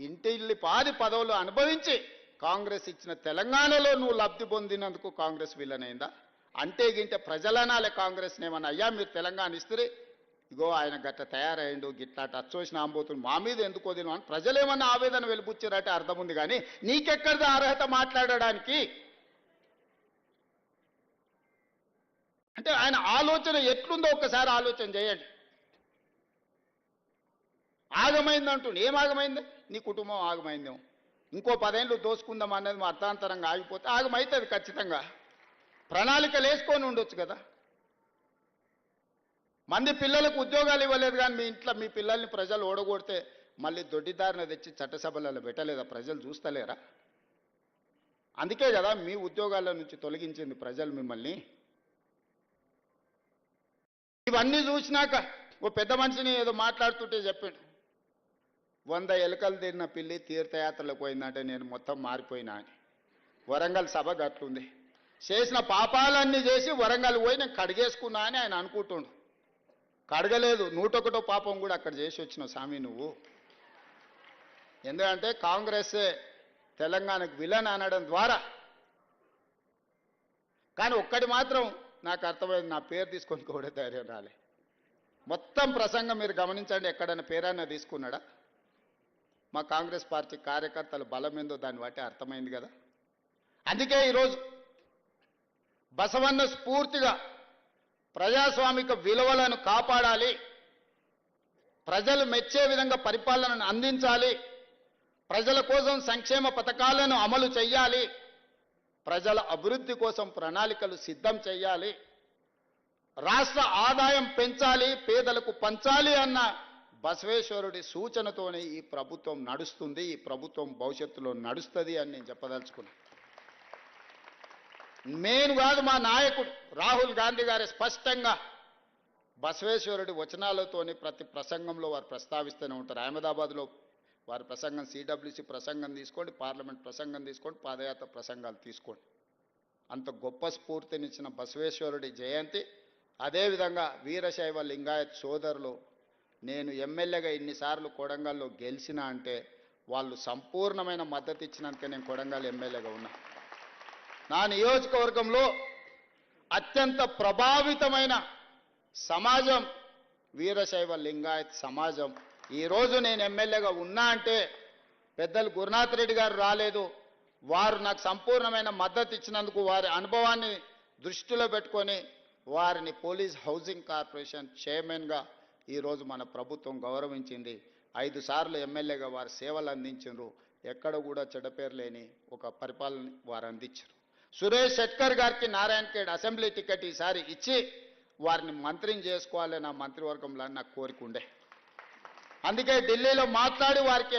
ఇంటిల్లి పాది పదవులు అనుభవించి కాంగ్రెస్ ఇచ్చిన తెలంగాణలో నువ్వు లబ్ధి పొందినందుకు కాంగ్రెస్ విలనైందా? అంటే గింటే ప్రజలనాలే కాంగ్రెస్ ఏమన్నా అయ్యా మీరు తెలంగాణ ఇస్తే ఇగో ఆయన గట్ట తయారైండు గిట్లా టచ్చోసిన ఆంబోతుడు మా మీద ఎందుకు వదిలిన అని ప్రజలేమన్నా ఆవేదన వెలుపుచ్చారంటే అర్థం ఉంది. కానీ నీకెక్కడిది అర్హత మాట్లాడడానికి? అంటే ఆయన ఆలోచన ఎట్లుందో ఒక్కసారి ఆలోచన చేయండి. ఆగమైందంటుండే, ఏం ఆగమైంది? నీ కుటుంబం ఆగమైందేమో, ఇంకో 10 ఏళ్ళు దోసుకుందాం అన్నది మా అర్థాంతరంగా ఆగిపోతే ఆగమైతుంది ఖచ్చితంగా. ప్రణాళికలు వేసుకొని ఉండొచ్చు కదా. మంది పిల్లలకు ఉద్యోగాలు ఇవ్వలేదు కానీ మీ ఇంట్లో మీ పిల్లల్ని ప్రజలు ఓడగొడితే మళ్ళీ దొడ్డిదారిన తెచ్చి చట్టసభలలో పెట్టలేదా? ప్రజలు చూస్తలేరా? అందుకే కదా మీ ఉద్యోగాల నుంచి తొలగించింది ప్రజలు మిమ్మల్ని. ఇవన్నీ చూసినాక ఓ పెద్ద మనిషిని ఏదో మాట్లాడుతుంటే చెప్పాడు, 100 ఎలుకలు తిన్న పిల్లి తీర్థయాత్రలకు పోయిందంటే నేను మొత్తం మారిపోయినా అని. వరంగల్ సభ గట్లుంది. చేసిన పాపాలన్నీ చేసి వరంగల్ పోయి నేను కడిగేసుకున్నా అని ఆయన అనుకుంటుండు. కడగలేదు, 101 పాపం కూడా అక్కడ చేసి వచ్చిన స్వామి నువ్వు. ఎందుకంటే కాంగ్రెసే తెలంగాణకు విలన్ అనడం ద్వారా. కానీ ఒక్కటి మాత్రం నాకు అర్థమైంది, నా పేరు తీసుకొని కూడా ధైర్యం రాలే. మొత్తం ప్రసంగం మీరు గమనించండి, ఎక్కడైనా పేరన్నా తీసుకున్నాడా? మా కాంగ్రెస్ పార్టీ కార్యకర్తల బలం ఏందో దాన్ని బట్టి అర్థమైంది కదా. అందుకే ఈరోజు బసవన్న స్ఫూర్తిగా ప్రజాస్వామిక విలువలను కాపాడాలి, ప్రజలు మెచ్చే విధంగా పరిపాలనను అందించాలి, ప్రజల కోసం సంక్షేమ పథకాలను అమలు చేయాలి, ప్రజల అభివృద్ధి కోసం ప్రణాళికలు సిద్ధం చేయాలి, రాష్ట్ర ఆదాయం పెంచాలి, పేదలకు పంచాలి అన్న బసవేశ్వరుడి సూచనతోనే ఈ ప్రభుత్వం నడుస్తుంది, ఈ ప్రభుత్వం భవిష్యత్తులో నడుస్తుంది అని నేను చెప్పదలుచుకున్నాను. నేను కాదు, మా నాయకుడు రాహుల్ గాంధీ గారి స్పష్టంగా బసవేశ్వరుడి వచనాలతోని ప్రతి ప్రసంగంలో వారు ప్రస్తావిస్తూనే ఉంటారు. అహ్మదాబాద్లో వారి ప్రసంగం, సిడబ్ల్యూసి ప్రసంగం తీసుకోండి, పార్లమెంట్ ప్రసంగం తీసుకోండి, పాదయాత్ర ప్రసంగాలు తీసుకోండి. అంత గొప్ప స్ఫూర్తినిచ్చిన బసవేశ్వరుడి జయంతి. అదేవిధంగా వీరశైవ లింగాయత్ సోదరులు, నేను ఎమ్మెల్యేగా ఇన్నిసార్లు కొడంగల్లో గెలిచినా అంటే వాళ్ళు సంపూర్ణమైన మద్దతు ఇచ్చినందుకే నేను కొడంగల్ ఎమ్మెల్యేగా ఉన్నా. నా నియోజకవర్గంలో అత్యంత ప్రభావితమైన సమాజం వీరశైవ లింగాయత్ సమాజం. ఈరోజు నేను ఎమ్మెల్యేగా ఉన్నా అంటే పెద్దలు గురునాథ్ రెడ్డి గారు రాలేదు, వారు నాకు సంపూర్ణమైన మద్దతు ఇచ్చినందుకు వారి అనుభవాన్ని దృష్టిలో పెట్టుకొని వారిని పోలీస్ హౌసింగ్ కార్పొరేషన్ చైర్మన్గా ఈరోజు మన ప్రభుత్వం గౌరవించింది. 5 సార్లు ఎమ్మెల్యేగా వారు సేవలు అందించారు. ఎక్కడ కూడా చెడ్డపేరు లేని ఒక పరిపాలన వారు అందించారు. సురేష్ శెట్కర్ గారికి నారాయణఖేడ్ అసెంబ్లీ టికెట్ ఈసారి ఇచ్చి వారిని మంత్రిని చేసుకోవాలి నా మంత్రివర్గంలో నాకు కోరిక ఉండే. అందుకే ఢిల్లీలో మాట్లాడి వారికి